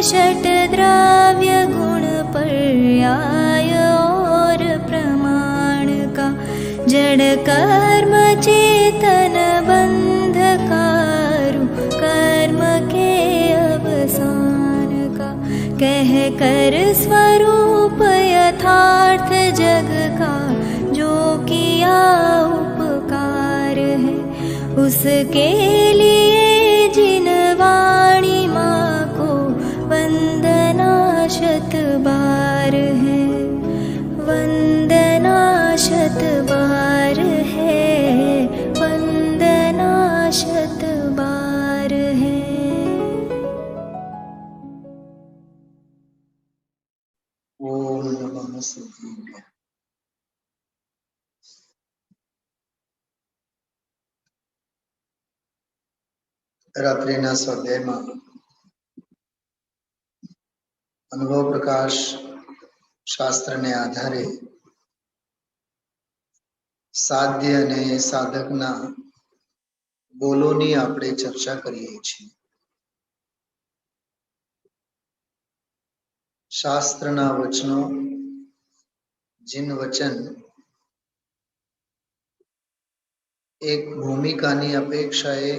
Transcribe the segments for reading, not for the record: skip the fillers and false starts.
षट द्रव्य गुण पर्याय और प्रमाण का, जड़ कर्म चेतन बंध कारू कर्म के अवसान का, कह कर स्वरूप यथार्थ जग का जो किया उपकार है, उसके लिए जिन वाणी माँ को वंदना शत बार है, वंदना शत बार है, वंदना शत बार है। ओम नमः शिवाय। रात्रिना स्वाध्यायમાં અનુભવ પ્રકાશ શાસ્ત્રને આધારે સાધ્ય અને સાધકના બોલોની આપણે ચર્ચા કરીએ છીએ। શાસ્ત્રના વચનો, જીન વચન એક ભૂમિકાની અપેક્ષાએ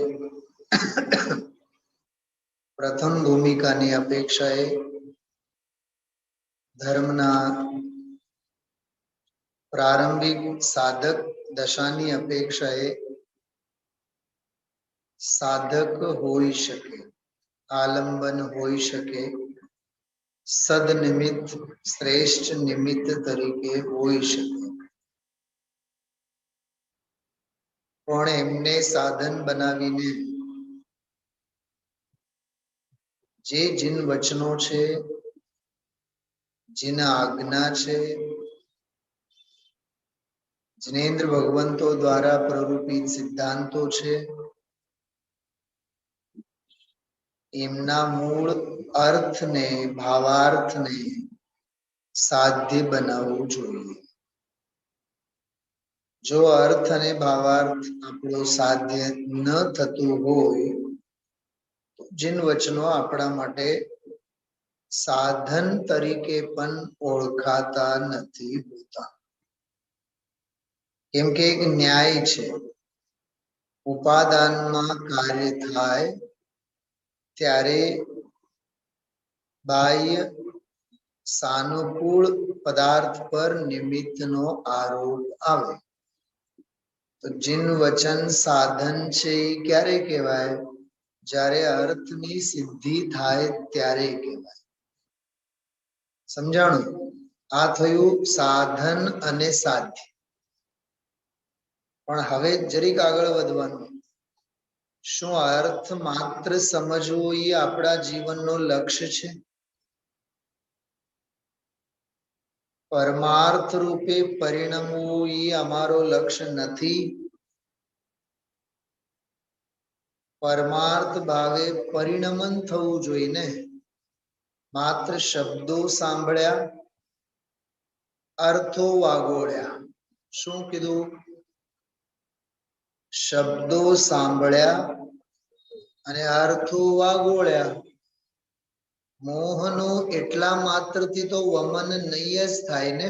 પ્રથમ ભૂમિકાની અપેક્ષાએ ધર્મના પ્રારંભિક સાધક દશાની અપેક્ષાએ સાધક હોઈ શકે, આલંબન હોઈ શકે, સદનિમિત્ત શ્રેષ્ઠ નિમિત્ત તરીકે હોઈ શકે, પણ એમને સાધન બનાવીને જે જીન વચનો છે, જીન આજ્ઞા છે, જિનેન્દ્ર ભગવંતો દ્વારા પ્રરૂપિત સિદ્ધાંતો છે, એમના મૂળ અર્થને, ભાવાર્થને સાધ્ય બનાવવું જોઈએ। જો અર્થ અને ભાવાર્થ આપણો સાધ્ય ન થતું હોય તો જીન વચનો આપણા માટે સાધન તરીકે પણ ઓળખાતા નથી હોતા। કેમ કે એક ન્યાય છે, ઉપાદાનમાં કાર્ય થાય ત્યારે બાહ્ય સાનુકૂળ પદાર્થ પર નિમિત્તનો આરોપ આવે। તો જીન વચન સાધન છે એ ક્યારે કહેવાય? જ્યારે અર્થની સિદ્ધિ થાય ત્યારે કહેવાય। સમજાણું? આ થયું સાધન અને સાધ્ય। પણ હવે જરીક આગળ વધવાનું। શું અર્થ માત્ર સમજવો એ આપણા જીવનનો લક્ષ્ય છે? પરમાર્થ રૂપે પરિણમવું એ અમારો લક્ષ્ય નથી? પરમાર્થ ભાવે પરિણમન થવું જોઈએ ને? માત્ર શબ્દો સાંભળ્યા, અર્થો વાગોળ્યા। શું કીધું? શબ્દો સાંભળ્યા અને અર્થો વાગોળ્યા। મોહનો એટલા માત્રથી તો વમન નહીં જ થાય ને?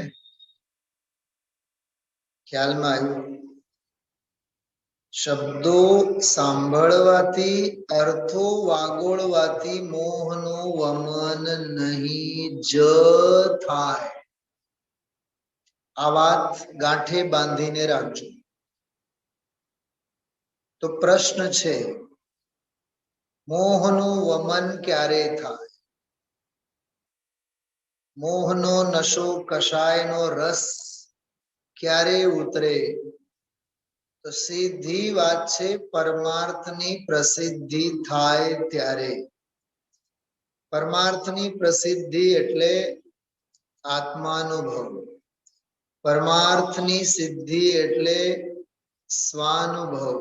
ખ્યાલમાં આવ્યું? શબ્દો સાંભળવાથી, અર્થો વાગોળવાથી મોહનું વમન નહીં જ થાય। આ વાત ગાંઠે બાંધીને રાખજો। તો પ્રશ્ન છે, મોહનું વમન ક્યારે થાય? મોહનો નશો, કષાયનો રસ ક્યારે ઉતરે? તો સીધી વાત છે, પરમાર્થની પ્રસિદ્ધિ થાય ત્યારે। પરમાર્થની પ્રસિદ્ધિ એટલે આત્માનુભવ, પરમાર્થની સિદ્ધિ એટલે સ્વાનુભવ,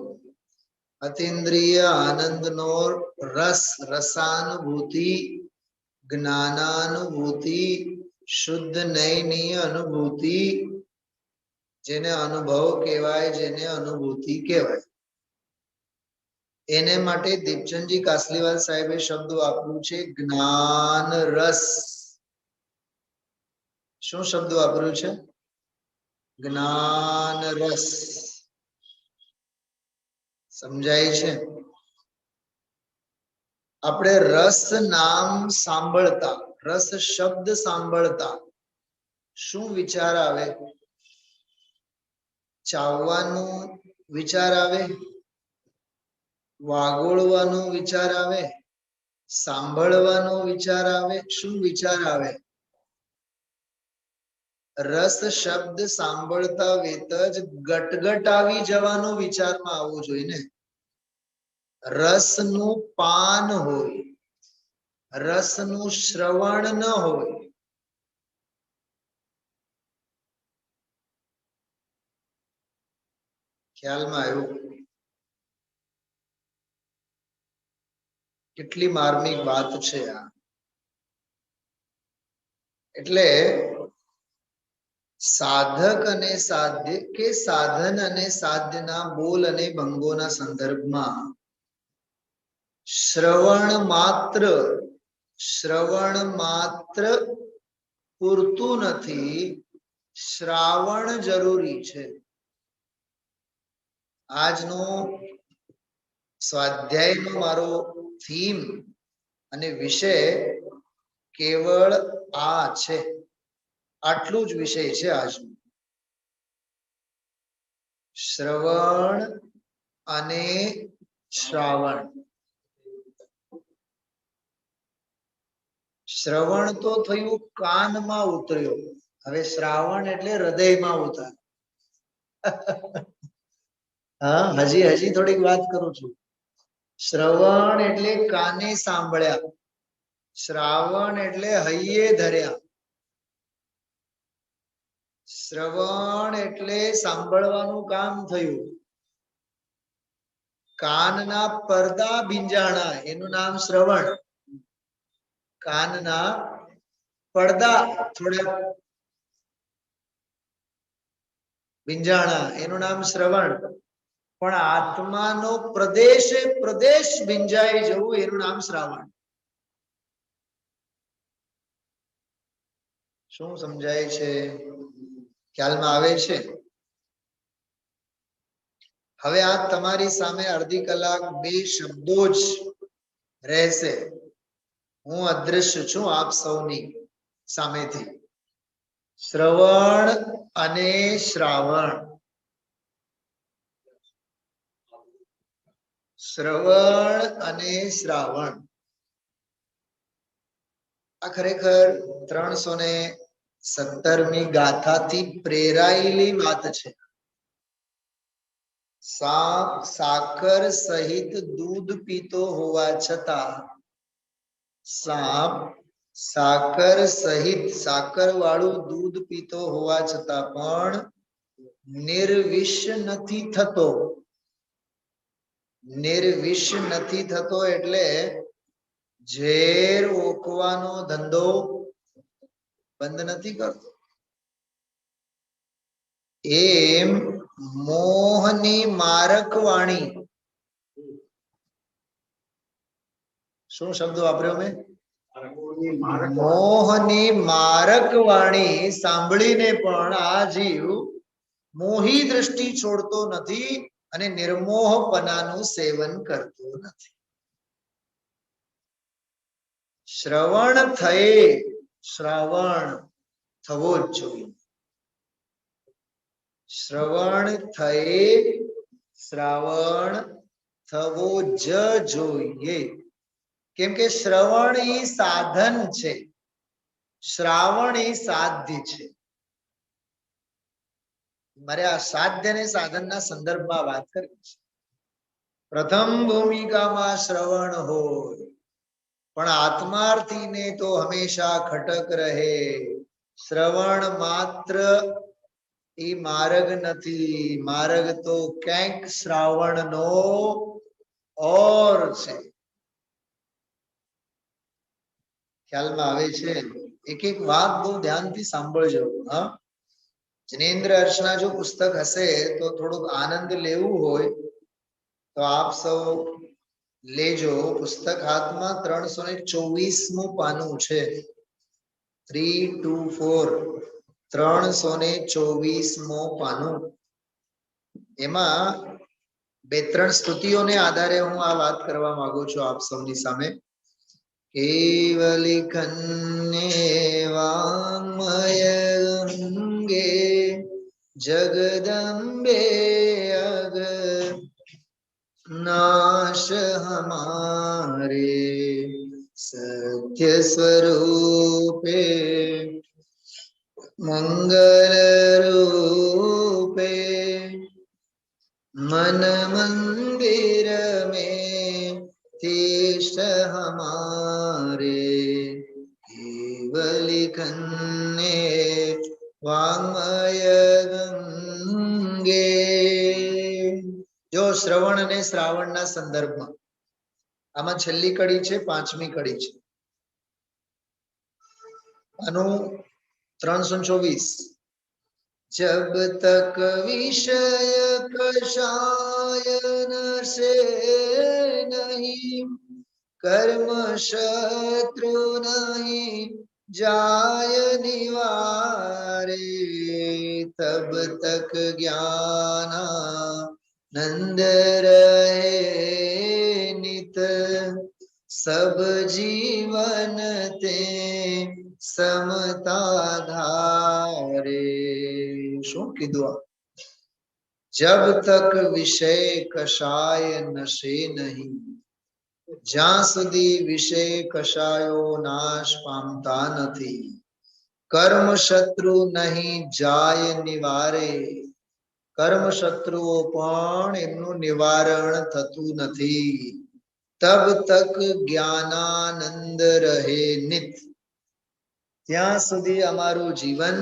અતિન્દ્રિય આનંદનો રસ, રસાનુભૂતિ, જ્ઞાનાનુભૂતિ, શુદ્ધ નયની અનુભૂતિ, જેને અનુભવ કહેવાય, જેને અનુભૂતિ કહેવાય। એને માટે દીપચંદજી કાસલીવાલ સાહેબે શબ્દ વાપર્યું છે જ્ઞાન રસ. શું શબ્દ વાપર્યું છે? જ્ઞાન રસ. સમજાય છે? આપણે રસ નામ સાંભળતા, રસ શબ્દ સાંભળતા શું વિચાર આવે? ચાવવાનું વિચાર આવે, વાગોળવાનો વિચાર આવે, સાંભળવાનો વિચાર આવે, શું વિચાર આવે? રસ શબ્દ સાંભળતા વેત જ ગટગટ આવી જવાનો વિચારમાં આવવું જોઈએ ને. રસનું પાન હોય, રસનું શ્રવણ ન હોય. ખ્યાલમાં આવ્યું? કેટલી માર્મિક વાત છે આ. એટલે સાધક અને સાધ્ય કે સાધન અને સાધ્યના બોલ અને ભંગોના સંદર્ભમાં શ્રવણ માત્ર પૂરતું નથી, શ્રાવણ જરૂરી છે. આજનો સ્વાધ્યાયનો મારો થીમ અને વિષય કેવળ આ છે. આટલું જ વિષય છે આજનો. શ્રવણ અને શ્રાવણ. શ્રવણ તો થયું, કાનમાં ઉતર્યો. હવે શ્રાવણ એટલે હૃદયમાં ઉતાર. હા, હજી થોડીક વાત કરું છું. શ્રવણ એટલે કાને સાંભળ્યા, શ્રાવણ એટલે હૈયે ધર્યા. શ્રવણ એટલે સાંભળવાનું કામ થયું, કાનના પડદા ભીંજાણા એનું નામ શ્રવણ. કાનના પડદા થોડા ભીંજાણા એનું નામ શ્રવણ. પણ આત્માનો પ્રદેશે પ્રદેશ ભીંજાઈ જવું એનું નામ શ્રાવણ. શું સમજાય છે? ખ્યાલમાં આવે છે? હવે આ તમારી સામે અડધી કલાક બે શબ્દો જ રહેશે. હું અદૃશ્ય છું આપ સૌની સામેથી. શ્રવણ અને શ્રાવણ. શ્રવણ અને શ્રાવણ આ ખરેખર 317મી ગાથાથી પ્રેરાયેલી વાત છે. સાપ સાકર સહિત દૂધ પીતો હોવા છતાં, સાપ સાકર સહિત સાકર વાળું દૂધ પીતો હોવા છતાં પણ નિર્વિષ નથી થતો. નિર્વિષ નથી થતો એટલે ઝેર ઓકવાનો ધંધો બંધ નથી કરતો. એમ મોહની મારક વાણી. શું શબ્દ વાપર્યો મેં? મોહની મારક વાણી સાંભળીને પણ આ જીવ મોહી દ્રષ્ટિ છોડતો નથી અને નિર્મોહપનાનું સેવન કરતો નથી. શ્રવણ થયે શ્રાવણ થવો જ જોઈએ. શ્રવણ થયે શ્રાવણ થવો જ જોઈએ. કેમ કે શ્રવણ એ સાધન છે, શ્રાવણ એ સાધ્ય છે. મારે આ સાધ્ય અને સાધનના સંદર્ભમાં વાત કરવી છે. પ્રથમ ભૂમિકામાં શ્રવણ હોય, પણ આત્માર્થીને તો હંમેશા ખટક રહે. શ્રવણ માત્ર એ માર્ગ નથી, માર્ગ તો ક્યાંક શ્રાવણનો ઓર છે. ખ્યાલમાં આવે છે? એક એક વાત બહુ ધ્યાનથી સાંભળજો. હા, જિનેન્દ્ર હર્ષના જો પુસ્તક હશે તો થોડુંક આનંદ લેવું હોય તો આપ સૌ લેજો પુસ્તક હાથમાં 324મું પાનું છે 324 324મું પાનું એમાં બે ત્રણ સ્તુતિઓને આધારે હું આ વાત કરવા માંગુ છું આપ સૌની સામે કેવલી કન્યે વાંગમય ગંગે जगदम्बे अग नाश हमारे सत्य स्वरूपे मंगल रूपे मन मंदिर में तिष्ठ हमारे केवली कन्ये वांगमय गंगे जो श्रवण ने श्रावण ना संदर्भ में आमा छेल्ली कड़ी छे पांचमी कड़ी छे अनु 324 जब तक विषय कषाय नशे नहीं कर्म शत्रु नहीं जाय निवारे तब तक ज्ञानानंद रहे नित सब जीवन ते समता धारे शू कीधुं जब तक विषय कषाय नशे नहीं જ્યાં સુધી વિષય કશાયો નાશ પામતા નથી કર્મ શત્રુ નહીં જાય નિવારે કર્મ શત્રુઓ પણ એમનું નિવારણ થતું નથી તબ તક જ્ઞાનાનંદ રહે નિત ત્યાં સુધી અમારું જીવન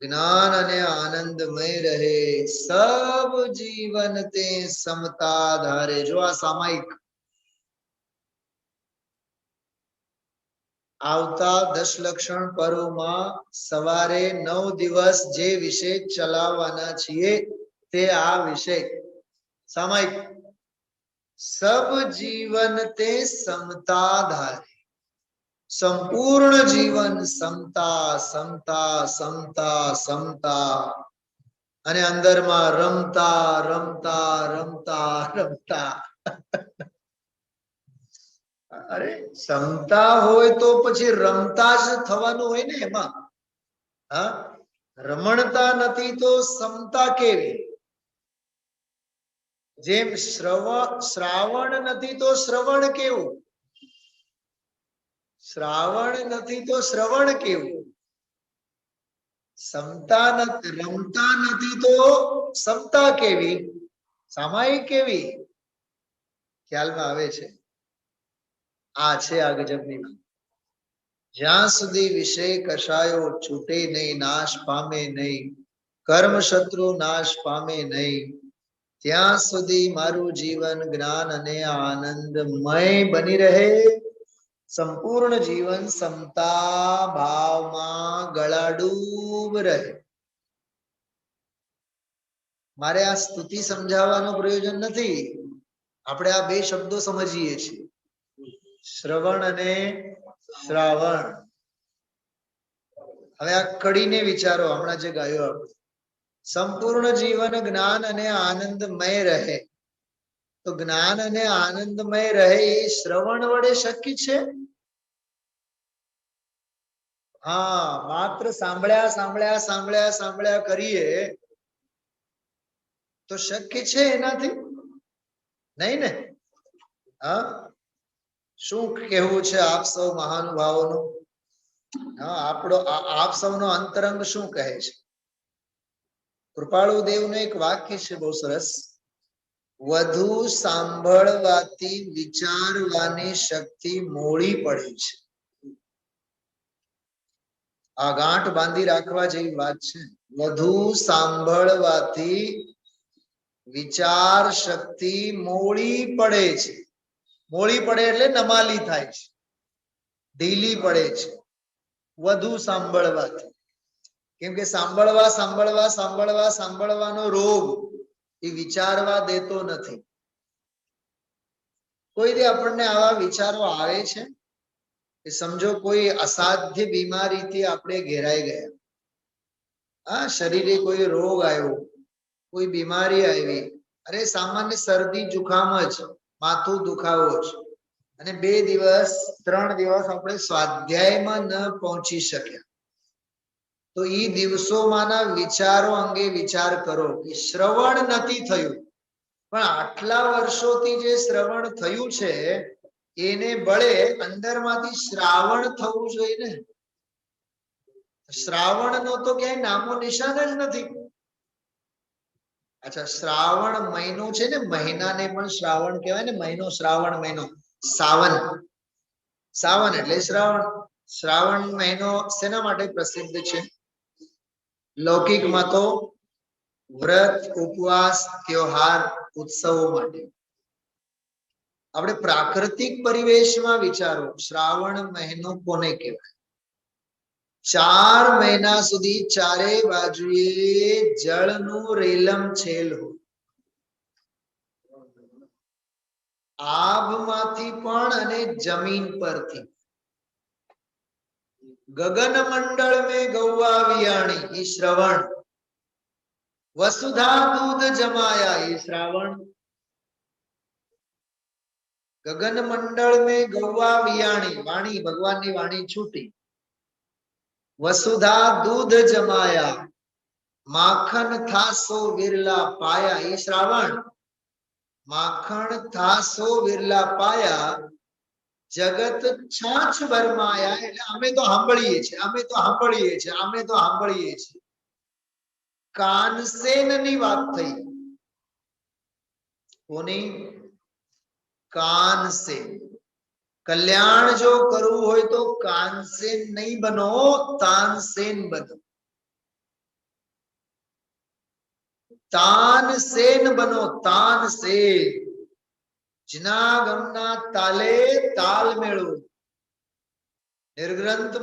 જ્ઞાન અને આનંદમય રહે સબ જીવન તે સમતા ધારે જો આ સામાયિક આવતા 10 લક્ષણ પર્વમાં સવારે 9 દિવસ જે વિષય ચલાવવાના છીએ તે આ વિષય સામાયિક સબ જીવન તે સમતા ધારે સંપૂર્ણ જીવન સમતા સમતા સમતા સમતા અને અંદરમાં રમતા રમતા રમતા રમતા અરે સમતા હોય તો પછી રમતા જ થવાનું હોય ને એમાં હા રમણતા નથી તો સમતા કેવી જેમ શ્રાવણ નથી તો શ્રવણ કેવું શ્રાવણ નથી તો શ્રવણ કેવું સમતા નથી રમતા નથી તો સમતા કેવી સામાયિક કેવી ખ્યાલમાં આવે છે આ છે આ ગજબની વાત જ્યાં સુધી વિષય કશાયો છૂટે નહીં નાશ પામે નહીં કર્મ શત્રુ નાશ પામે નહીં ત્યાં સુધી મારું જીવન જ્ઞાન અને આનંદમય બની રહે સંપૂર્ણ જીવન સમતા ભાવમાં ગળાડૂબ રહે મારે આ સ્તુતિ સમજાવવાનું પ્રયોજન નથી આપણે આ બે શબ્દો સમજીએ છીએ શ્રવણ અને શ્રાવણ હવે આ કડીને વિચારો હમણાં જે ગાયો આપણે સંપૂર્ણ જીવન જ્ઞાન અને આનંદમય રહે તો જ્ઞાન અને આનંદમય રહે એ શ્રવણ વડે શક્ય છે હા માત્ર સાંભળ્યા સાંભળ્યા સાંભળ્યા સાંભળ્યા કરીએ તો શક્ય છે એનાથી નહીં ને હા શું કહેવું છે આપ સૌ મહાનુભાવોનું હા આપણો આપ સૌનો અંતરંગ શું કહે છે કૃપાળુ દેવનું એક વાક્ય છે બહુ સરસ વધુ સાંભળવાથી વિચારવાની શક્તિ મોડી પડે છે આ ગાંઠ બાંધી રાખવા જેવી વાત છે વધુ સાંભળવાથી વિચાર શક્તિ મોડી પડે છે મોડી પડે એટલે નમાલી થાય છે ઢીલી પડે છે વધુ સાંભળવાથી કેમ કે સાંભળવા સાંભળવા સાંભળવા સાંભળવાનો રોગ એ વિચારવા દેતો નથી કોઈ દી આપણને આવા વિચારો આવે છે કે સમજો કોઈ અસાધ્ય બીમારીથી આપણે ઘેરાઈ ગયા, હા, શરીરે કોઈ રોગ આવ્યો, કોઈ બીમારી આવી, અરે સામાન્ય શરદી જુખામ જ, માથું દુખાવો જ, અને 2 દિવસ 3 દિવસ આપણે સ્વાધ્યાયમાં ન પહોંચી શક્યા, તો એ દિવસોમાંના વિચારો અંગે વિચાર કરો કે શ્રવણ નથી થયું, પણ આટલા વર્ષોથી જે શ્રવણ થયું છે એને બળે અંદરમાંથી શ્રાવણ થવું જોઈએ ને. શ્રાવણ નો તો ક્યાંય નામો નિશાન જ નથી. અચ્છા, શ્રાવણ મહિનો છે ને, મહિનાને પણ શ્રાવણ કહેવાય ને, મહિનો શ્રાવણ મહિનો, સાવન, સાવન એટલે શ્રાવણ. શ્રાવણ મહિનો શેના માટે પ્રસિદ્ધ છે? લૌકિકમાં તો વ્રત, ઉપવાસ, ત્યોહાર, ઉત્સવો માટે. આપણે પ્રાકૃતિક પરિવેશમાં વિચારો, શ્રાવણ મહિનો કોને કહેવાય? 4 મહિના સુધી ચારે બાજુએ જળનું રેલમ છેલ હોય, આભમાંથી પણ અને જમીન પરથી. ગગન મંડળ में गौवा वियाणी, ये श्रवण. वसुधा दूध जमाया, ये श्रावण. गगन मंडल में गौवा वियाणी, वाणी भगवान की वाणी छूटी. वसुधा दूध जमाया, माखन था सो विरला पाया, ये श्रावण. माखन था सो विरला पाया, जगत छाछ भरमाया. એટલે અમે તો સાંભળીએ છીએ, અમે તો સાંભળીએ છીએ, અમે તો સાંભળીએ છીએ. કાનસેનની વાત થઈ. કોની? કાનસેન. કલ્યાણ જો કરવું હોય તો કાનસેન નહીં બનો, તાનસેન બનો. તાનસેન બનો, તાનસેન. જના ગમના તાલે તાલ મેળવો. નિર્ગ્રંથ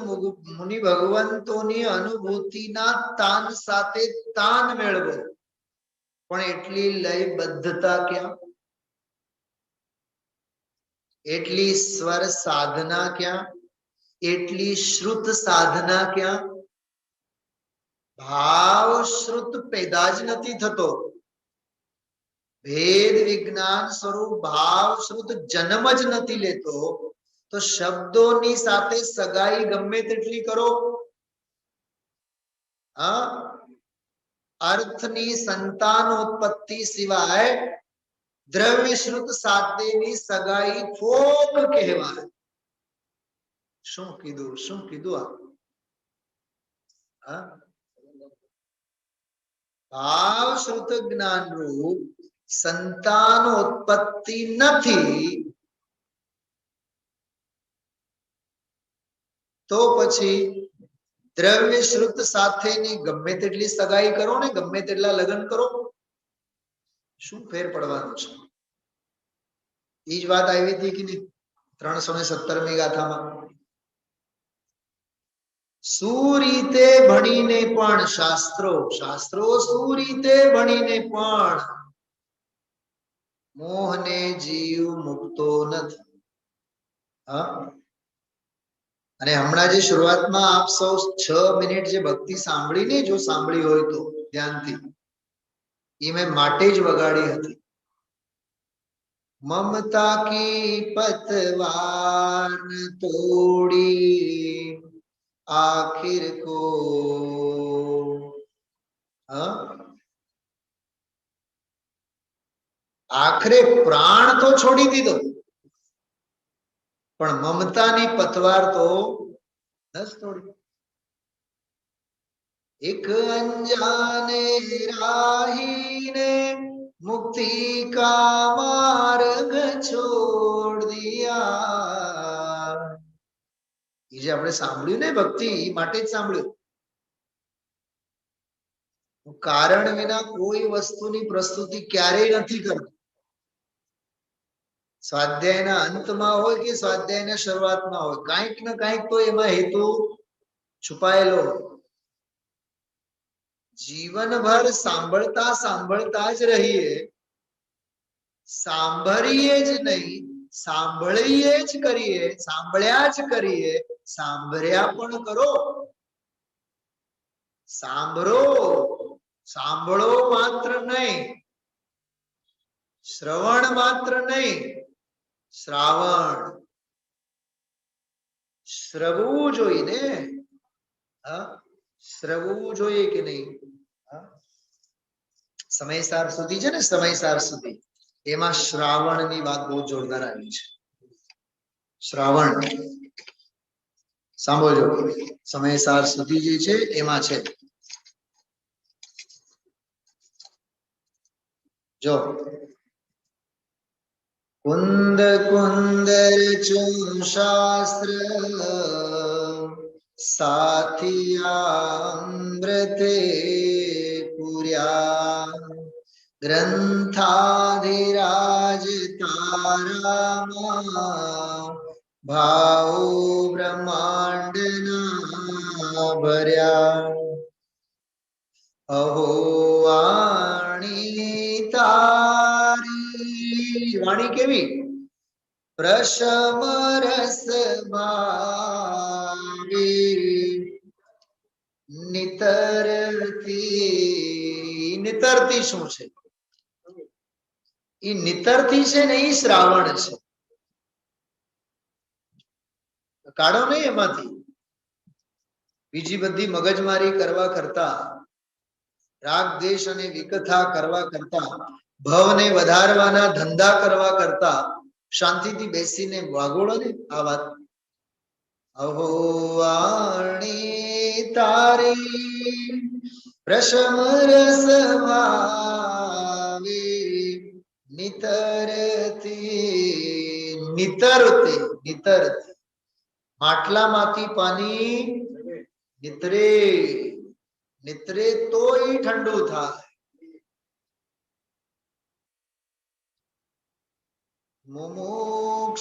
મુનિ ભગવંતોની અનુભૂતિના તાન સાથે તાન મેળવો. પણ એટલી લયબદ્ધતા ક્યાં? એટલી સ્વર સાધના ક્યાં? એટલી શ્રુત સાધના ક્યાં? ભાવ શ્રુત પેદા જ નથી થતો. ભેદ વિજ્ઞાન સ્વરૂપ ભાવ શ્રુત જન્મ જ નથી લેતો, તો શબ્દોની સાથે સગાઈ ગમે તેટલી કરો, અર્થની સંતાનોત્પત્તિ સિવાય દ્રવ્ય શ્રુત સાથેની સગાઈ ફોક કહેવાય. શું કીધું, શું કીધું આ? ભાવ શ્રુત જ્ઞાન રૂપ સંતાનોત્પત્તિ નથી, તો પછી દ્રવ્ય શ્રુત સાથેની ગમે તેટલી સગાઈ કરો ને, ગમે તેટલા લગ્ન કરો, શું ફેર પડવાનું છે? એ જ વાત આવી હતી કે નહીં 317મી ગાથામાં? સુરીતે ભણીને પણ શાસ્ત્રો, શાસ્ત્રો સુરીતે ભણીને પણ મોહને જીવ મુક્તો નથી. અને હમણાં જે શરૂઆતમાં આપ સૌ 6 મિનિટ જે ભક્તિ સાંભળીને, જો સાંભળી હોય તો ધ્યાનથી, એ મેં માટે જ વગાડી હતી. મમતા કી પતવાર તોડી આખિર કો, આખરે પ્રાણ તો છોડી દીધો, પણ મમતાની પતવાર તો ન તોડી. એક અંજાને રાહીને મુક્તિ કા માર્ગ છોડ દિયા. એ જે આપણે સાંભળ્યું ને ભક્તિ, એ માટે જ સાંભળ્યું. કારણ વિના કોઈ વસ્તુની પ્રસ્તુતિ ક્યારેય નથી કરતો. સ્વાધ્યાયના અંતમાં હોય કે સ્વાધ્યાયના શરૂઆતમાં હોય, કાંઈક ને કાંઈક તો એમાં હેતુ છુપાયેલો હોય. જીવનભર સાંભળતા સાંભળતા જ રહીએ, સાંભળીએ જ નહીં, સાંભળીએ જ કરીએ, સાંભળ્યા જ કરીએ, સાંભળ્યા પણ કરો. સાંભળો, સાંભળો માત્ર નહીં, શ્રવણ માત્ર નહીં, શ્રાવણ. શ્રવવું જોઈએ ને, શ્રવવું જોઈએ કે નહીં? સમયસાર સુધી છે ને, સમયસાર સુધી, એમાં શ્રાવણની વાત બહુ જોરદાર આવી છે. શ્રાવણ સાંભળજો, સમયસાર સુધી જે છે એમાં છે. જો કુંદ કુંદર ચું શાસ્ત્ર સાથિયામ્રતે પુર્યા ગ્રંથાધિરાજ તારામાં ભાવ બ્રહ્માંડના ભર્યા. અહો વાણી તારી, વાણી કેવી? પ્રશમ રસ ભાવી નિતરતી. નિતરતી શું છે? એ નિતરતી છે ને, એ શ્રાવણ છે. કાઢો નહીં એમાંથી. બીજી બધી મગજમારી કરવા કરતા, રાગ દેશ અને વિકથા કરવા કરતા, ભવને વધારવાના ધંધા કરવા કરતા શાંતિથી બેસીને વાગોળો ને આ વાત. અહો વાણી તારી પ્રશમ રસ ભાવી નિતરતી. નિતરતી, નિતરતી. માટલામાંથી પાણી નિતરે, નિતરે તો એ ઠંડુ થાય.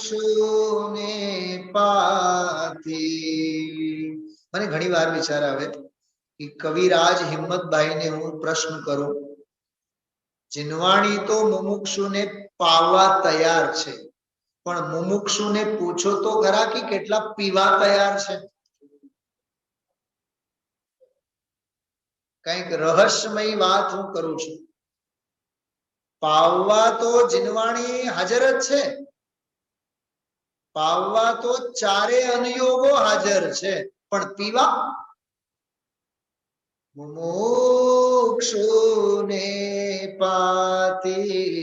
મુમુક્ષુને પાથી. મને ઘણી વાર વિચાર આવે કે કવિરાજ હિંમતભાઈને હું પ્રશ્ન કરું, જીનવાણી તો મુમુક્ષુને પાવા તૈયાર છે, પણ મુમુક્ષુને પૂછો તો ખરા કે કેટલા પીવા તૈયાર છે. કઈક રહસ્યમય વાત હું કરું છું. પાવવા તો જીનવાણી હાજર જ છે, પાવવા તો ચારે અનુયોગો હાજર છે, પણ પીવા મુમુક્ષુને પાતી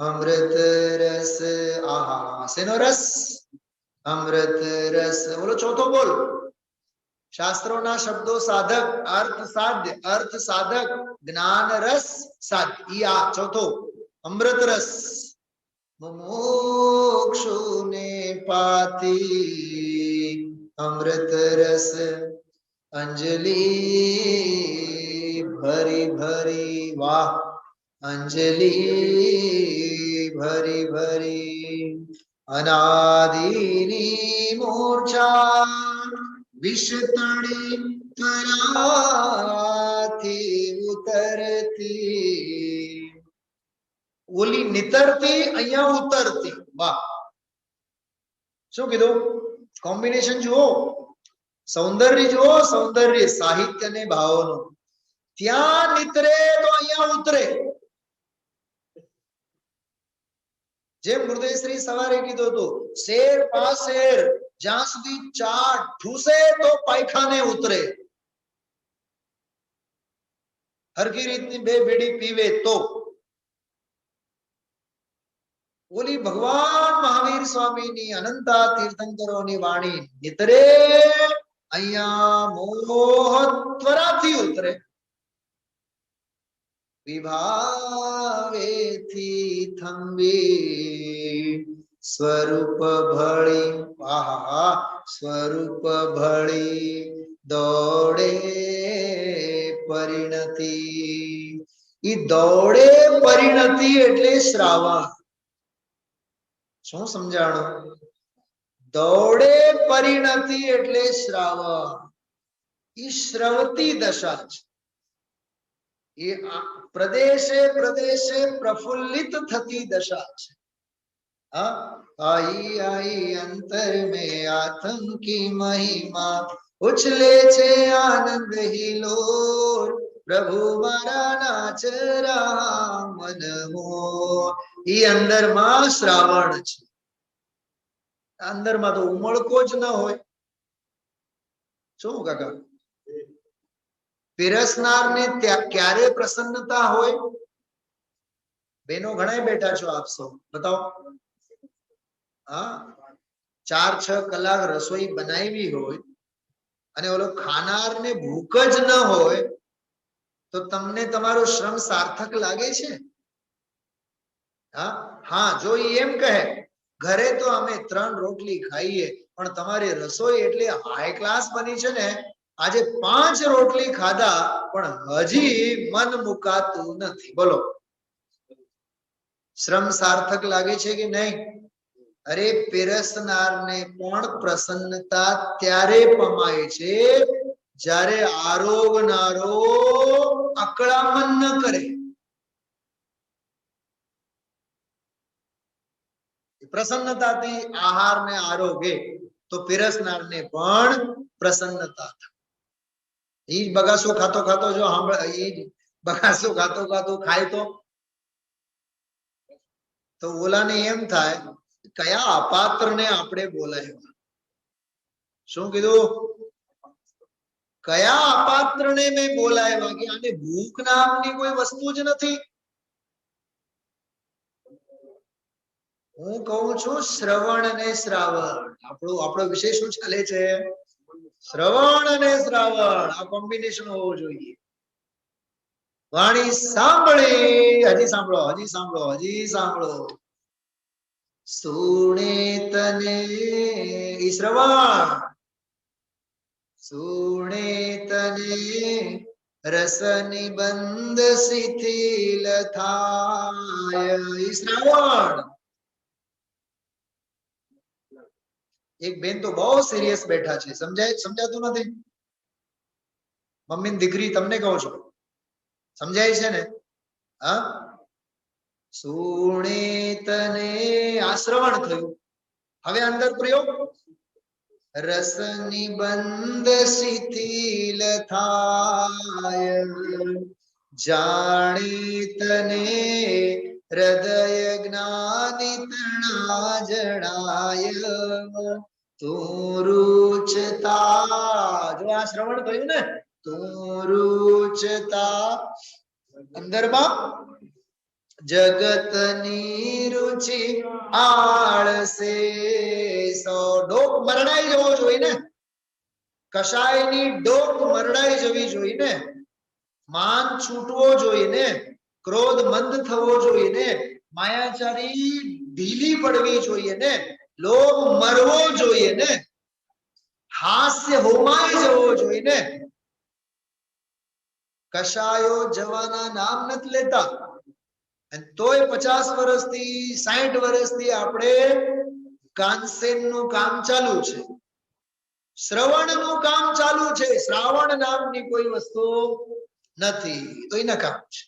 અમૃત રસ. આહા, શેનો રસ? અમૃત રસ. બોલો ચોથો બોલ. શાસ્ત્રોના શબ્દો સાધક, અર્થ સાધ્ય, અર્થ સાધક, જ્ઞાન રસ સાધ્ય. આ ચોથો અમૃત રસ. મુમુક્ષુને પાતી અમૃત રસ. અંજલિ ભરી ભરી, વાહ, અંજલિ ભરી ભરી અનાદિની મૂર્છા વિષતણી ત્વરાથી ઉતરતી. ઓલી નિતરતી, અહીંયા ઉતરતી. વાહ, શું કીધું? કોમ્બિનેશન જુઓ, સૌંદર્ય જુઓ, સૌંદર્ય સાહિત્ય ને ભાવોનું. ત્યાં નિતરે તો અહીંયા ઉતરે. જેમ ગુરુદેવશ્રી સવારે કીધું હતું, શેર પાશેર જ્યાં સુધી ચા ઠૂસે તો પાયખાને ઉતરે. હરકી રીતની બે બેડી પીવે તો. ઓલી ભગવાન મહાવીર સ્વામીની અનંતા તીર્થંકરોની વાણી નિતરે, અહીંયા મોહત્વરાથી ઉતરે. વિભાવેથી થંભી સ્વરૂપ ભળી. આહા, સ્વરૂપ ભળી દોડે પરિણતિ. ઈ દોડે પરિણતિ એટલે શ્રાવણ. શું સમજાણું? દોડે પરિણતિ એટલે શ્રાવણ. ઈ શ્રવતી દશા છે. એ પ્રદેશે પ્રદેશે પ્રફુલ્લિત થતી દશા છે. हाँ, आई आई अंतर में आतंकी महिमा उछले छे आनंद हिलोर प्रभु मारा नाच रहा मन मोर। ई अंदर में श्रावण छे, अंदर में तो उमळको ज न होय। શું કાકા પીરસનાર ને ક્યારે પ્રસન્નતા હોય? બેનો ઘણા બેઠા છો આપ સૌ, बताओ। हाँ, 4-6 કલાક રસોઈ બનાવી હોય અને ઓલો ખાનાર ને ભૂખ જ ન હોય તો તમને તમારો શ્રમ સાર્થક લાગે છે? हाँ हाँ, जो एम कहे घरे तो अमे 3 रोटली खाईए पण तमारी रसोई एटली हाई क्लास बनी छे ने આજે 5 રોટલી ખાધા પણ હજી મન મુકાતું નથી। બોલો શ્રમ સાર્થક લાગે છે કે નહીં? અરે પીરસનારને પણ પ્રસન્નતા ત્યારે પમાય છે જ્યારે આરોગનારો અકળામણ ન કરે। પ્રસન્નતાથી આહારને આરોગે તો પીરસનારને પણ પ્રસન્નતા થાય। ઈ બગાસો ખાતો ખાતો જો ઈ બગાસો ખાતો ખાતો ખાય તો ઓલાને એમ થાય કયા અપાત્રને આપણે બોલાવ્યા। શું કીધું? કયા અપાત્રને મેં બોલાવ્યા કે આને ભૂખ નામની કોઈ વસ્તુ જ નથી। હું કહું છું શ્રવણ અને શ્રાવણ, આપણો વિષય શું ચાલે છે? શ્રવણ અને શ્રાવણ, આ કોમ્બિનેશન હોવું જોઈએ। વાણી સાંભળી, હજી સાંભળો, હજી સાંભળો, હજી સાંભળો। સુણે તને ઈ શ્રવણ, સુણે તને રસ નિબંધ શિથિલ થાય, ઈ શ્રાવણ। एक बेन तो बहुत सीरियस बैठा छे, समझातुं नथी? मम्मी ने दीकरी तमने कहूं छुं, समझाय छे ने? हाँ, सुणे तने आ श्रवण थयुं। हवे अंदर प्रयोग रस निबंध शिथिल थाय, जाणे तने हृदय ज्ञानी तणा जड़ाय, तू रुचता, जो आ श्रवण थयुं ने, तू रुचता अंदर में जगतनी रुचि आळसे सो डोक मरणाई जवो जोईए ने, कशायनी डोक मरणाई जवी जोईए ने, मान छूटवो जोईए ने, क्रोध मंद थवो जोईए ने, मायाचारी ढीली पड़वी जोईए ने, लोभ मरवो जोईए ने, हास्य होमाई जवो जोईए ने। कशायो जवाना नाम नथ लेता तोय 50 વર્ષથી 60 વર્ષથી આપણે કાનસેનનું કામ ચાલુ છે, શ્રવણનું કામ ચાલુ છે, શ્રાવણ નામની કોઈ વસ્તુ નથી, તો એના કામ છે।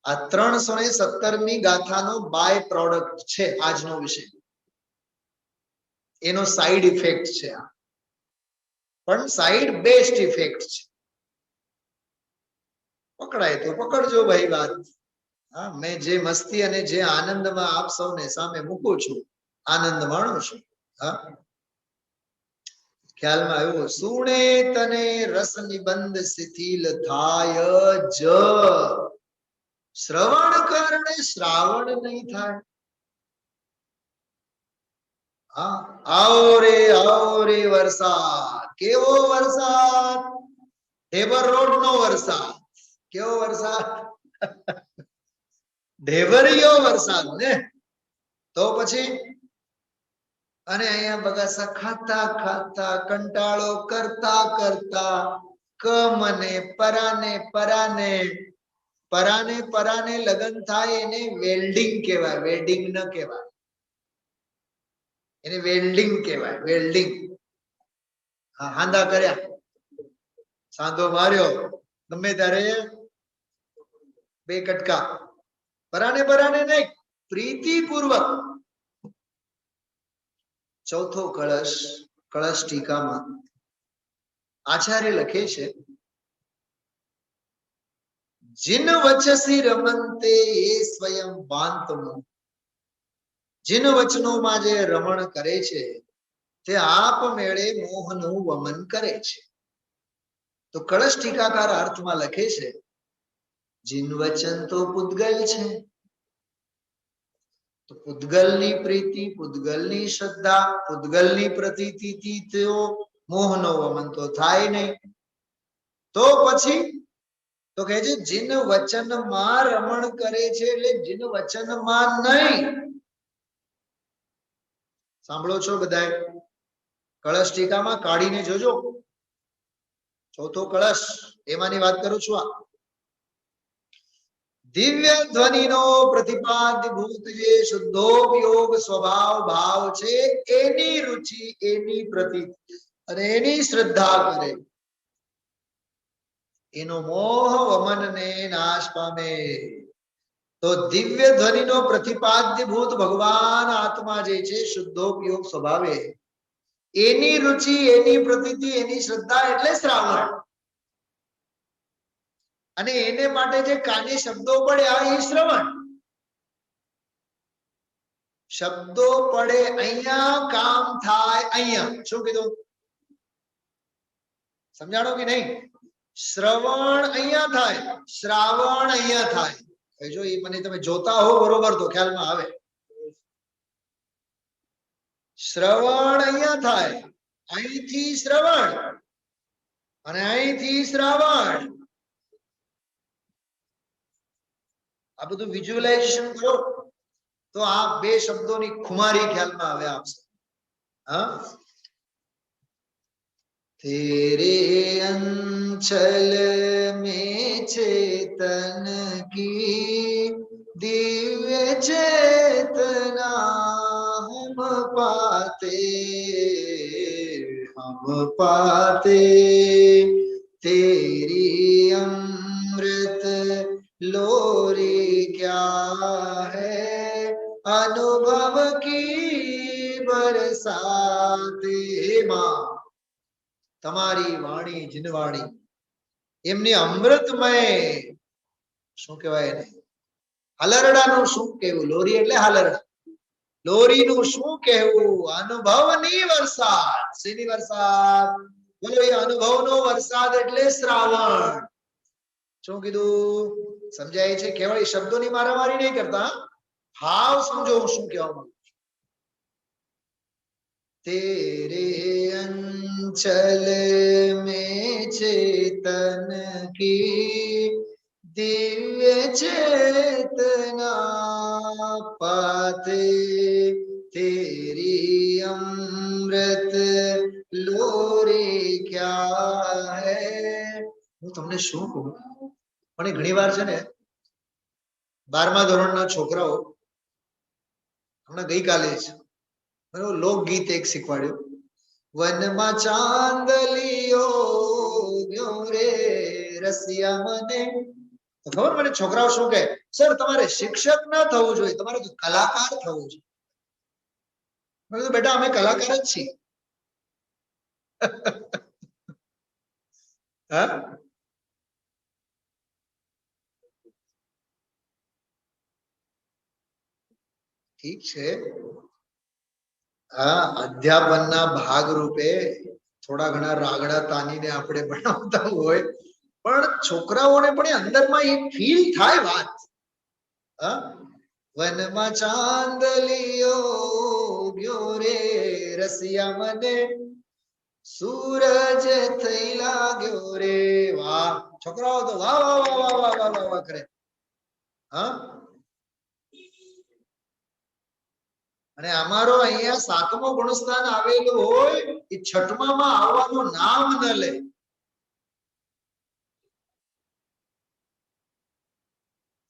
આ 317મી ગાથાનો બાય પ્રોડક્ટ છે આજનો વિષય, એનો સાઈડ ઇફેક્ટ છે આ, પણ સાઈડ બેસ્ટ ઇફેક્ટ છે। પકડાય તો પકડજો ભાઈ વાત। हाँ, मैं जे मस्ती अने जे आनंद में आप सौने सामे मूकूं छुं, आनंद माणुं छुं। हाँ, ख्याल में आव्यो? सुणे तने रस निबंध शिथिल थाय ज, श्रवण करने श्रावण नहीं थाय। हाँ, आओ रे वरसाद, केवो वरसाद? ढेबर रोड नो वरसाद, केवो वरसाद? ढेबरियो वरसाद ने। तो पछी अने अहींया बगासा खाता खाता कंटाळो करता करता कमने पराने पराने पराने पराने लगन थाय एने वेल्डिंग कहेवाय, वेडिंग न कहेवाय, एने वेल्डिंग कहेवाय, वेल्डिंग। हाँ, हांदा कर्या, सांधो मार्यो, गमे त्यारे 2 कटका, पराने पराने नहीं, પ્રીતિપૂર્વક ચોથો કળશ, કળશ ટીકામાં આચાર્ય લખે છે, जिन वचसी रमनते ये स्वयं बांतमु, जिन वचनों जे रमण करे छे ते आप मेळे मोहનું વમન કરે છે। તો કળશ ટીકાકાર અર્થમાં લખે છે, जिन वचन तो પૂતગલ છે, તો પૂતગલની પ્રીતિ, પૂતગલની શ્રદ્ધા, પૂતગલની પ્રતીતિથી તેઓ મોહનો વમન તો થાય નહીં। તો પછી તો કહે છે, જીન વચનમાં રમણ કરે છે એટલે જીન વચનમાં નહીં। સાંભળો છો બધાય? કળશ ટીકામાં કાઢીને જોજો, ચોથો કળશ એમાંની વાત કરું છું। આ દિવ્ય ધ્વનિનો પ્રતિપાદ્યભૂત જે શુદ્ધોપયોગ સ્વભાવ ભાવ છે એની રુચિ, એની પ્રતીતિ અને એની શ્રદ્ધા કરે, એનો મોહ વમન ને નાશ પામે। તો દિવ્ય ધ્વનિનો પ્રતિપાદ્યભૂત ભગવાન આત્મા જે છે શુદ્ધોપયોગ સ્વભાવે, એની રુચિ, એની પ્રતીતિ, એની શ્રદ્ધા એટલે શ્રાવણ, અને એને માટે જે કાને શબ્દો પડ્યા એ શ્રવણ। શબ્દો પડે અહીંયા, કામ થાય અહીંયા। શું કીધું? સમજાણો કે નહીં? શ્રવણ અહીંયા થાય, શ્રાવણ અહીંયા થાય। જો એ મને તમે જોતા હો બરોબર તો ખ્યાલમાં આવે। શ્રવણ અહીંયા થાય, અહીંથી શ્રવણ અને અહીંથી શ્રાવણ। આ બધું વિઝ્યુઅલાઇઝેશન કરો તો આ બે શબ્દોની ખુમારી ખ્યાલમાં આવે આપશે। હા, तेरे अंचल में चेतन की दिव्य चेतना हम पाते तेरी अमृत लोरी क्या है अनुभव की बरसाते। मां તમારી વાણી જીનવાણી એમની અમૃતમય, શું કહેવાય એને, હાલરડાનું શું કહેવું? લોરી એટલે હાલરડા, લોરીનું શું કહેવું? અનુભવની વરસાદ। શેની વરસાદ? બોલો, એ અનુભવનો વરસાદ એટલે શ્રાવણ। શું કીધું? સમજાય છે? કેવળ એ શબ્દોની મારામારી નહીં કરતા, ભાવ સમજો હું શું કહેવા માંગુ છું। तेरे अंचल में चेतन की दिव्य चेतना पाते तेरी अमृत लोरी क्या है। હું તમને શું કહું, મને ઘણી વાર છે ને 12મા ધોરણના છોકરાઓ, હમણાં ગઈકાલે જ લોકગીત એક શીખવાડ્યું, વનમાં ચાંદલિયો ગયો રે રસિયા મને। તો ખબર મને છોકરાઓ શું કહે, સર તમારે શિક્ષક ના થવું જોઈએ, તમારે તો કલાકાર થવું છે। મેં કીધું બેટા અમે કલાકાર જ છીએ। હા, ઠીક છે। હા, અધ્યાપનના ભાગ રૂપે થોડા ઘણા રાગડા તાનીને આપણે ભણાવતા હોય, પણ છોકરાઓને પણ અંદરમાં એ ફીલ થાય વાત। હા, વનમાં ચાંદલિયો ગયો રે રસિયા મને સૂરજ થઈ લાગ્યો રે। વાહ, છોકરાઓ તો વાહ વાહ વાહ વાહ વાહ વાહ વાહ વાહ કરે। હા, અને અમારો અહીંયા 7મો ગુણસ્થાન આવેલું હોય એ 6માં આવવાનું નામ ન લે।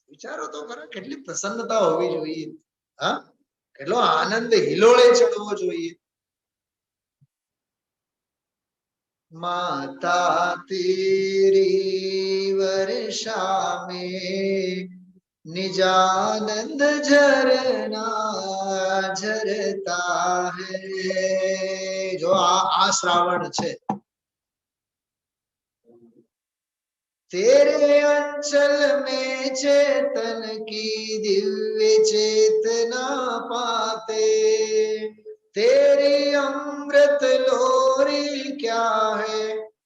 વિચારો તો ખરા, કેટલી પ્રસન્નતા હોવી જોઈએ। હા, કેટલો આનંદ હિલોળે ચડવો જોઈએ। માતા તેરી વર્ષા में निजानंद झरना झरता है। जो आ श्रावण छे, तेरे अंचल में चेतन की दिव्य चेतना पाते, तेरी अमृत लोरी क्या है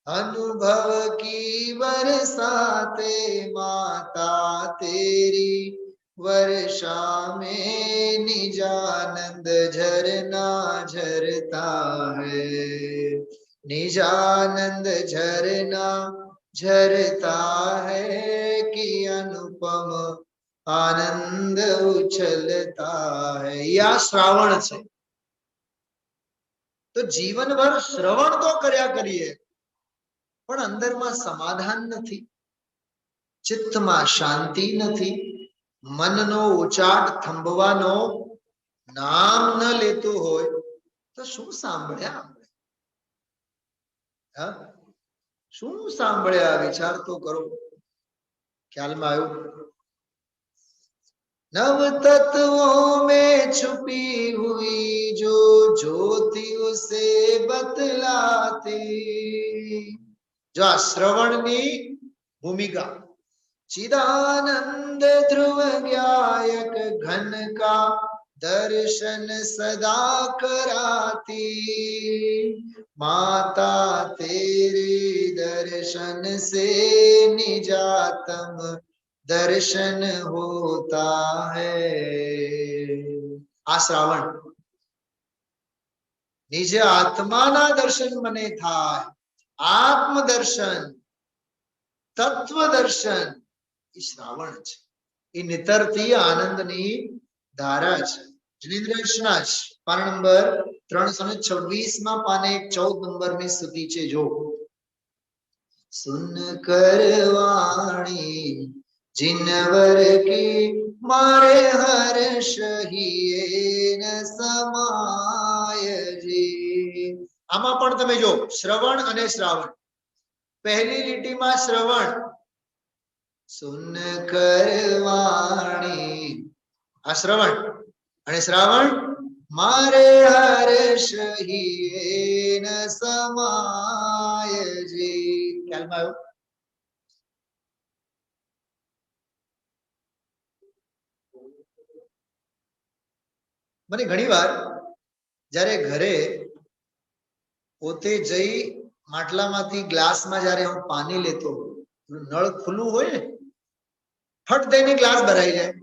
अनुभव की बरसाते, माता तेरी वर्षा में निजानंद झरना झरता है, निजानंद झरना झरता है कि अनुपम आनंद उछलता है। या श्रावण છે તો જીવનભર શ્રવણ તો કર્યા કરીએ પણ અંદરમાં સમાધાન નથી, ચિત્તમાં શાંતિ નથી, મનનો ઉચાટ થંભવાનો નામ ન લેતું હોય તો શું સાંભળ્યા આપણે? હા, શું સાંભળ્યા? વિચાર તો કરો. ખ્યાલમાં આવ્યું? नव तत्वों में छुपी हुई जो ज्योति उसे बतलाती। जो आ श्रवणनी भूमिका, चिदानंद ध्रुव गायक घन का दर्शन सदा कराती, माता तेरे दर्शन से निजातम दर्शन होता है। आ श्रावण निज आत्माना दर्शन मने थाय, आत्म दर्शन, तत्व दर्शन ई श्रावण छे। ई नितरती आनंदनी धारा छे। जिनेन्द्रना पान नंबर 326 માં પાને 14 નંબરની સ્તુતિ છે। જો सुन कर वाणी जिनवर की मारे हर्ष हिए न समाय जी। आमा पण तमे जो श्रवण अने श्रावण, पहली લીટીમાં श्रवण, सुन कर वाणी आ श्रवण, अने श्रावण मारे हर्ष हिए न समाय जी। ख्यालમાં આવ્યું? મને ઘણીવાર જ્યારે ઘરે પોતે જઈ માટલામાંથી ગ્લાસમાં જ્યારે હું પાણી લેતો, નળ ખુલ્લું હોય ને, ફટ દઈને ગ્લાસ ભરાઈ જાય,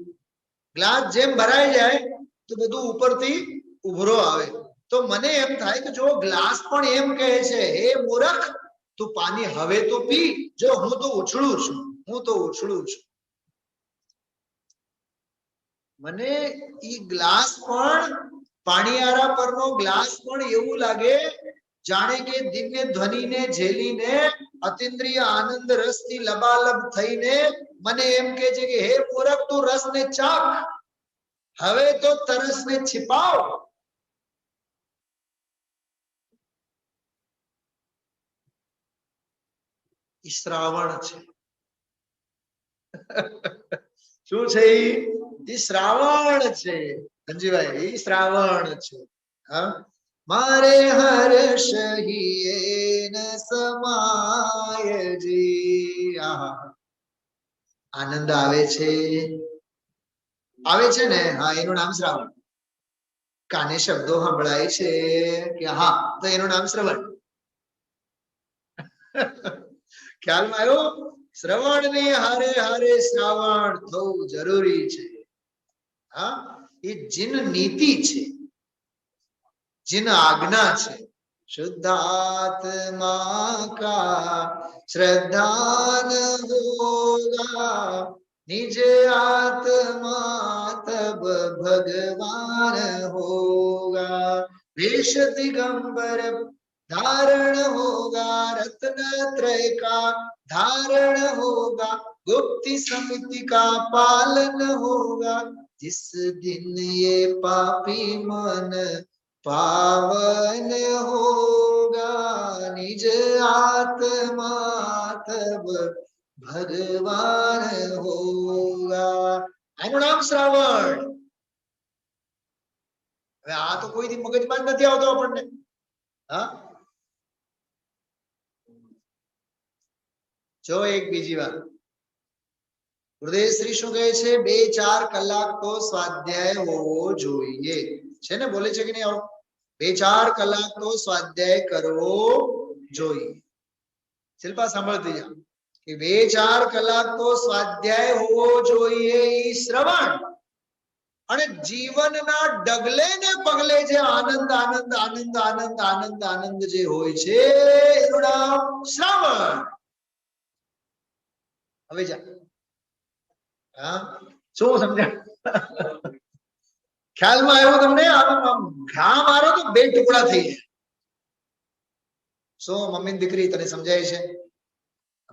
ગ્લાસ જેમ ભરાઈ જાય તો બધું ઉપરથી ઉભરો આવે, તો મને એમ થાય કે જો ગ્લાસ પણ એમ કહે છે, હે મૂર્ખ તું પાણી હવે તો પી, જો હું તો ઉછળું છું, હું તો ઉછળું છું। મને ઈ ગ્લાસ પણ, પાણીયારા પરનો ગ્લાસ પણ એવું લાગે જાણે કે દિવ્ય ધ્વનિને ઝેલીને અતિન્દ્રિય આનંદ રસથી લબાલબ થઈને મને એમ કહે છે કે હે મૂર્ખ તું રસને ચાખ, હવે તો તરસને छिपाओ। ઈ શ્રાવણ છે। શું છે? ઈ શ્રાવણ છે ધનજીભાઈ, ઈ શ્રાવણ છે। હા, મારે હર્ષ હિએ ન સમાય જી। આહા, આનંદ આવે છે, આવે છે ને? હા, એનું નામ શ્રાવણ। કાને શબ્દો સંભળાય છે કે હા, તો એનું નામ શ્રવણ। ખ્યાલમાં આવ્યો? શ્રવણની હારે હારે શ્રાવણ થવું જરૂરી છે। હા, એ જીન નીતિ છે, जिन आज्ञा छे। शुद्धात्मा का श्रद्धान होगा, निज आत्मा तब भगवान होगा। वेश दिगंबर धारण होगा, रत्न त्रय का धारण होगा, गुप्ति समिति का पालन होगा। जिस दिन ये पापी मन पावन होगा, निज आत्मा तब भगवान होगा। આનું નામ શ્રાવણ. હવે આ તો કોઈથી મગજમાં જ નથી આવતો આપણને. હા, જો એક બીજી વાત, ગુરુદેવ શ્રી શું કહે છે? 2-4 કલાક તો સ્વાધ્યાય હોવો જોઈએ છે ને, બોલે છે કે નહીં? આવો 2-4 કલાક તો સ્વાધ્યાય કરવો જોઈએ. શિલ્પા સાંભળતી જા કે 2-4 કલાક તો સ્વાધ્યાય હોવો જોઈએ. ઈ શ્રવણ અને જીવનના ડગલે ને પગલે જે આનંદ આનંદ આનંદ આનંદ આનંદ આનંદ જે હોય છે એનું નામ શ્રવણ. હવે જા, હા, શું સમજ્યા? ખ્યાલમાં આવ્યો તમને? આમ ઘા મારો તો 2 ટુકડા થઈ જાય. શું મમ્મી દીકરી તને સમજાય છે?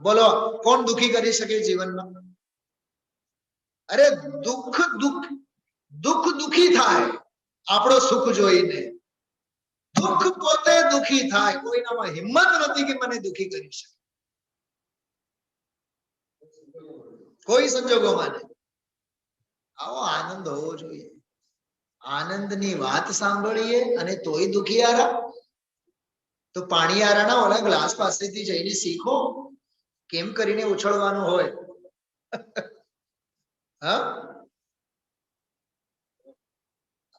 બોલો, કોણ દુખી કરી શકે જીવનમાં? અરે દુઃખ દુખી થાય આપણો સુખ જોઈને. દુઃખ પોતે દુખી થાય, કોઈનામાં હિંમત નથી કે મને દુખી કરી શકે કોઈ સંજોગોમાં નહીં. આવો આનંદ હોવો જોઈએ. આનંદની વાત સાંભળીએ અને તોય દુખિયારા, તો પાણીયારાના ઓલા ગ્લાસ પાસેથી જઈને શીખો કેમ કરીને ઉછળવાનું હોય. હા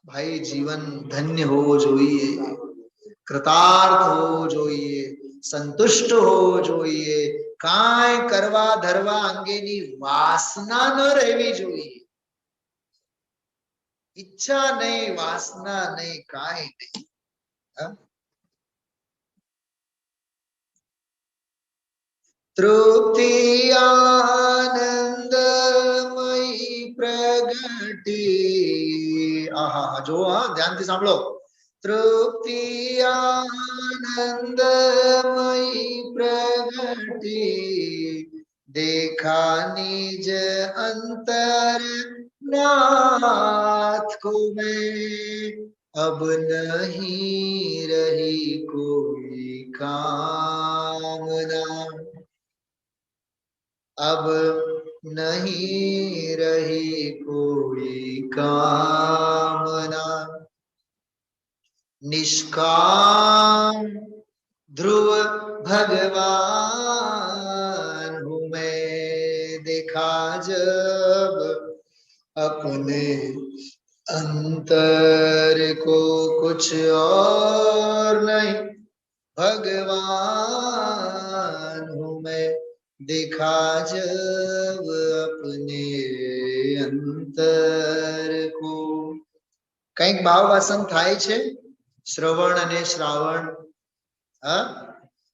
ભાઈ, જીવન ધન્ય હોવો જોઈએ, કૃતાર્થ હોવો જોઈએ, સંતુષ્ટ હોવો જોઈએ. કાંઈ કરવા ધરવા અંગેની વાસના ન રહેવી જોઈએ. ઈચ્છા નહીં, વાસના નહીં, કાંઈ નહીં. તૃપ્તિ આનંદમયી પ્રગટી. આહા, જો હા, ધ્યાનથી સાંભળો. તૃપ્તિ આનંદમયી પ્રગટી देखा निज अंतर नाथ को मैं, अब नहीं रही कोई कामना, अब नहीं रही कोई कामना. निष्काम ध्रुव भगवान हूँ मैं, देखा जब अपने अंतर को कुछ और नहीं, भगवान हूँ मैं, देखा जब अपने अंतर को. કંઈક ભાવ વાસન થાય છે શ્રવણ અને શ્રાવણ. હા,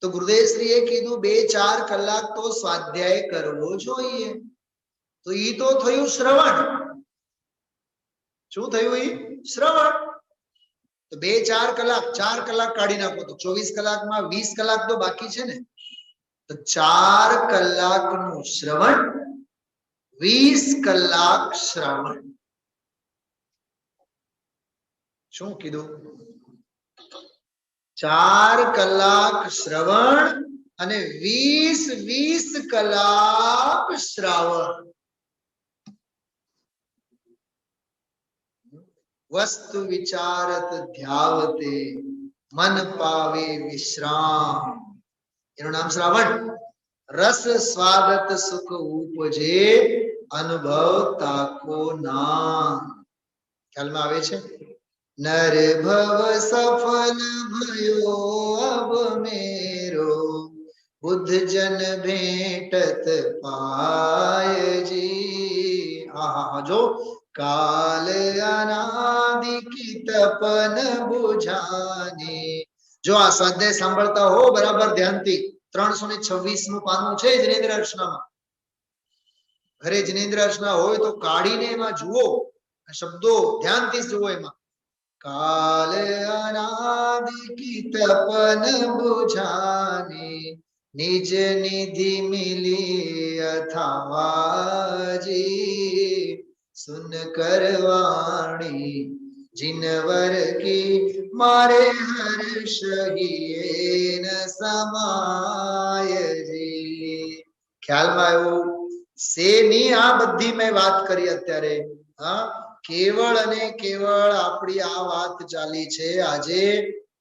તો ગુરુદેવશ્રીએ કીધું 2-4 કલાક તો સ્વાધ્યાય કરવો જોઈએ. તો ઈ તો થયું શ્રવણ. શું થયું? ઈ શ્રવણ. તો 2-4 કલાક, 4 કલાક કાઢી નાખો તો 24 કલાકમાં 20 કલાક તો બાકી છે ને. તો 4 કલાકનું શ્રવણ, 20 કલાક શ્રાવણ. શું કીધું? 4 કલાક શ્રવણ અને 20 કલાક શ્રાવણ. વસ્તુ વિચારત ધ્યાવતે મન પાવે વિશ્રામ, એનું નામ શ્રાવણ. રસ સ્વાગત સુખ ઉપજે અનુભવ તાકો નામ. ખ્યાલમાં આવે છે? नर भव सफल भयो अब मेरो, बुद्ध जन भेटत पाय जी. आहा, जो काल अनादि की तपन बुझानी. जो आ स्वाध्याय સાંભળતા હો બરાબર ધ્યાનથી, 326નું પાનું છે જિનેન્દ્ર અર્ચનામાં. ઘરે જિનેન્દ્ર અર્ચના હોય તો કાઢીને એમાં જુઓ, શબ્દો ધ્યાનથી જુઓ. એમાં काल अनादि की तपन बुझानी, निज निधि मिली अथावाजी, सुन करवाणी जिनवर की मारे हर्ष ही न समाय जी. ખ્યાલમાં આવ્યું? શેની આ બધી મેં વાત કરી અત્યારે? હા, કેવળ અને કેવળ આપણી આ વાત ચાલી છે આજે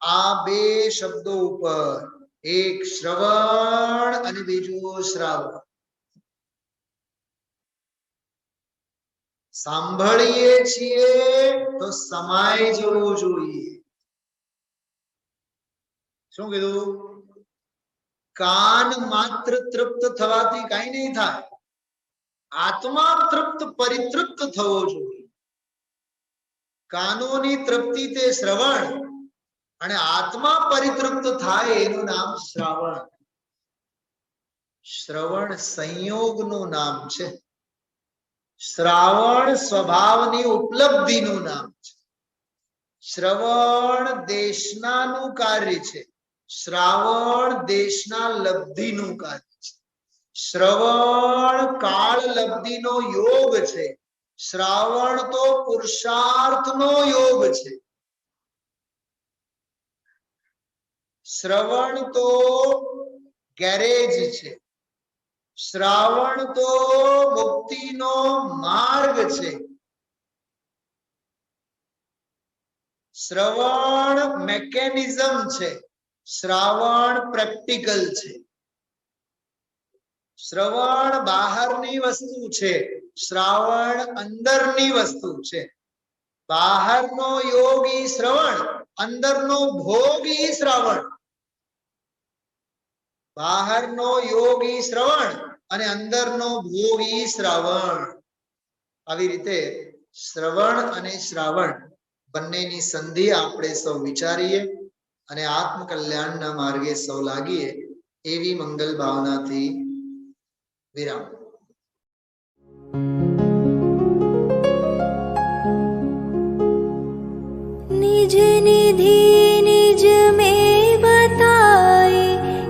આ બે શબ્દો ઉપર, એક શ્રવણ અને બીજું શ્રાવણ. સાંભળીએ છીએ તો સમાય જવું જોઈએ. શું કીધું? કાન માત્ર તૃપ્ત થવાથી કઈ નહીં થાય, આત્મા તૃપ્ત પરિતૃપ્ત થવો જોઈએ. કાનોની તૃપ્તિ તે શ્રવણ અને આત્મા પરિતૃપ્ત થાય એનું નામ શ્રાવણ. શ્રવણ સંયોગનું નામ છે, શ્રાવણ સ્વભાવની ઉપલબ્ધિનું નામ છે. શ્રવણ દેશનાનું કાર્ય છે, શ્રાવણ દેશના લબ્ધિનું કાર્ય છે. શ્રવણ કાળ લબ્ધિનો યોગ છે, શ્રાવણ તો પુરુષાર્થનો યોગ છે. શ્રવણ તો ગેરેજ છે, શ્રાવણ તો મુક્તિનો માર્ગ છે. શ્રવણ મેકેનિઝમ છે, શ્રાવણ પ્રેક્ટિકલ છે. શ્રવણ બહારની વસ્તુ છે, શ્રાવણ અંદરની વસ્તુ છે. બહારનો યોગી શ્રવણ, અંદરનો ભોગી શ્રાવણ. બહારનો યોગી શ્રવણ અને અંદરનો ભોગી શ્રાવણ. આવી રીતે શ્રવણ અને શ્રાવણ બંનેની સંધિ આપણે સૌ વિચારીએ અને આત્મકલ્યાણના માર્ગે સૌ લાગીએ એવી મંગલ ભાવનાથી વિરામ. निज निधि निज में बताए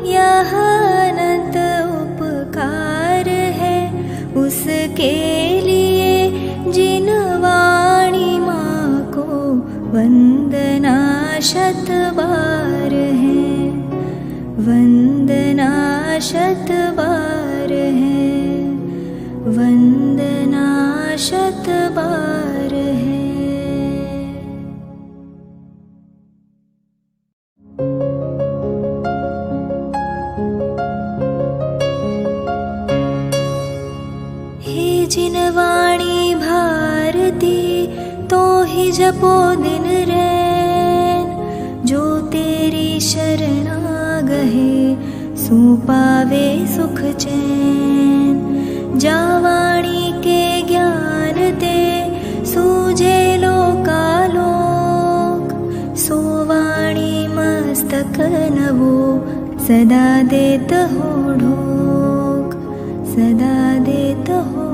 यह अनंत उपकार है, उसके लिए जिन वाणी माँ को वंदना शत बार है, वंदना शत बार है, वंदना शत बार है. जिन वाणी भारती तो ही जपो दिन रैन, जो तेरी शरणा गहे सो पावे सुख चैन. जा वाणी के ज्ञान ते सूझे लोकालोक, सो वाणी मस्तक नवो सदा देत हो ढोक, सदा देत हो